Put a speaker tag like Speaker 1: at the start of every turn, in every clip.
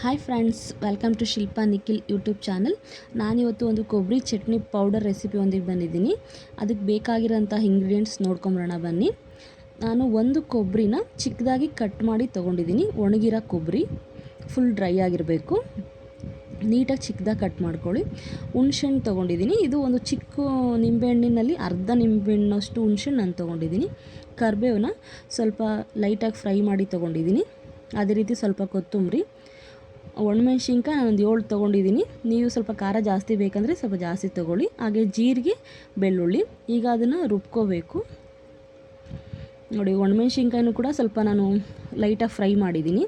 Speaker 1: Hi friends, welcome to Shilpa Nikhil YouTube channel. ನಾನಿವತ್ತು ಒಂದು ಕೊಬ್ಬರಿ ಚಟ್ನಿ ಪೌಡರ್ ರೆಸಿಪಿ ಒಂದಿಗೆ ಬಂದಿದ್ದೀನಿ. ಅದಕ್ಕೆ ಬೇಕಾಗಿರೋಂಥ ಇಂಗ್ರೀಡಿಯೆಂಟ್ಸ್ ನೋಡ್ಕೊಂಬರೋಣ ಬನ್ನಿ. ನಾನು ಒಂದು ಕೊಬ್ಬರಿನ ಚಿಕ್ಕದಾಗಿ ಕಟ್ ಮಾಡಿ ತೊಗೊಂಡಿದ್ದೀನಿ. ಒಣಗಿರೋ ಕೊಬ್ಬರಿ, ಫುಲ್ ಡ್ರೈ ಆಗಿರಬೇಕು. ನೀಟಾಗಿ ಚಿಕ್ಕದಾಗಿ ಕಟ್ ಮಾಡ್ಕೊಳ್ಳಿ. ಹುಣ್ಸೆಹಣ್ಣು ತೊಗೊಂಡಿದ್ದೀನಿ. ಇದು ಒಂದು ಚಿಕ್ಕ ನಿಂಬೆಹಣ್ಣಿನಲ್ಲಿ ಅರ್ಧ ನಿಂಬೆಹಣ್ಣಷ್ಟು ಹುಣ್ಸೆಹಣ್ಣು ನಾನು ತೊಗೊಂಡಿದ್ದೀನಿ. ಕರಿಬೇವನ್ನ ಸ್ವಲ್ಪ ಲೈಟಾಗಿ ಫ್ರೈ ಮಾಡಿ ತೊಗೊಂಡಿದ್ದೀನಿ. ಅದೇ ರೀತಿ ಸ್ವಲ್ಪ ಕೊತ್ತಂಬರಿ, ಒಣಮೆಣ್ಸಿನ್ಕಾಯಿ ನಾನು ಒಂದು 7 ತೊಗೊಂಡಿದ್ದೀನಿ. ನೀವು ಸ್ವಲ್ಪ ಖಾರ ಜಾಸ್ತಿ ಬೇಕಂದರೆ ಸ್ವಲ್ಪ ಜಾಸ್ತಿ ತೊಗೊಳ್ಳಿ. ಹಾಗೆ ಜೀರಿಗೆ, ಬೆಳ್ಳುಳ್ಳಿ. ಈಗ ಅದನ್ನು ರುಬ್ಕೋಬೇಕು. ನೋಡಿ, ಒಣಮೆಣ್ಸಿನ್ಕಾಯಿನೂ ಕೂಡ ಸ್ವಲ್ಪ ನಾನು ಲೈಟಾಗಿ ಫ್ರೈ ಮಾಡಿದ್ದೀನಿ,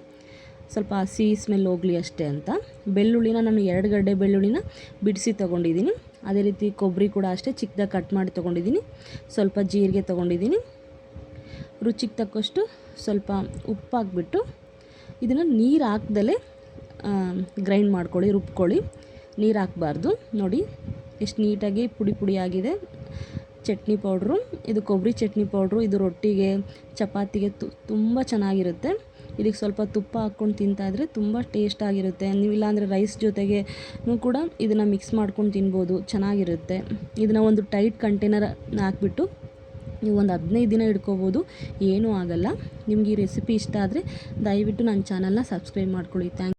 Speaker 1: ಸ್ವಲ್ಪ ಹಸಿ ಸ್ಮೆಲ್ ಹೋಗಲಿ ಅಷ್ಟೇ ಅಂತ. ಬೆಳ್ಳುಳ್ಳಿನ ನಾನು 2 ಗಡ್ಡೆ ಬೆಳ್ಳುಳ್ಳಿನ ಬಿಡಿಸಿ ತೊಗೊಂಡಿದ್ದೀನಿ. ಅದೇ ರೀತಿ ಕೊಬ್ಬರಿ ಕೂಡ ಅಷ್ಟೇ ಚಿಕ್ಕದಾಗಿ ಕಟ್ ಮಾಡಿ ತೊಗೊಂಡಿದ್ದೀನಿ. ಸ್ವಲ್ಪ ಜೀರಿಗೆ ತೊಗೊಂಡಿದ್ದೀನಿ. ರುಚಿಗೆ ತಕ್ಕಷ್ಟು ಸ್ವಲ್ಪ ಉಪ್ಪು ಹಾಕ್ಬಿಟ್ಟು ಇದನ್ನು ನೀರು ಹಾಕ್ದಲೇ ಗ್ರೈಂಡ್ ಮಾಡ್ಕೊಳ್ಳಿ, ರುಬ್ಕೊಳ್ಳಿ. ನೀರು ಹಾಕಬಾರ್ದು. ನೋಡಿ ಎಷ್ಟು ನೀಟಾಗಿ ಪುಡಿ ಪುಡಿ ಆಗಿದೆ ಚಟ್ನಿ ಪೌಡ್ರು. ಇದು ಕೊಬ್ಬರಿ ಚಟ್ನಿ ಪೌಡ್ರು. ಇದು ರೊಟ್ಟಿಗೆ, ಚಪಾತಿಗೆ ತುಂಬ ಚೆನ್ನಾಗಿರುತ್ತೆ. ಇದಕ್ಕೆ ಸ್ವಲ್ಪ ತುಪ್ಪ ಹಾಕ್ಕೊಂಡು ತಿಂತಾಯಿದ್ರೆ ತುಂಬ ಟೇಸ್ಟಾಗಿರುತ್ತೆ. ನೀವು ಇಲ್ಲಾಂದರೆ ರೈಸ್ ಜೊತೆಗೆ ಕೂಡ ಇದನ್ನು ಮಿಕ್ಸ್ ಮಾಡ್ಕೊಂಡು ತಿನ್ಬೋದು, ಚೆನ್ನಾಗಿರುತ್ತೆ. ಇದನ್ನು ಒಂದು ಟೈಟ್ ಕಂಟೈನರ್ ಹಾಕ್ಬಿಟ್ಟು ನೀವು ಒಂದು 15 ದಿನ ಇಟ್ಕೋಬೋದು, ಏನೂ ಆಗಲ್ಲ. ನಿಮ್ಗೆ ಈ ರೆಸಿಪಿ ಇಷ್ಟ ಆದರೆ ದಯವಿಟ್ಟು ನನ್ನ ಚಾನಲ್ನ ಸಬ್ಸ್ಕ್ರೈಬ್ ಮಾಡ್ಕೊಳ್ಳಿ. Thank you.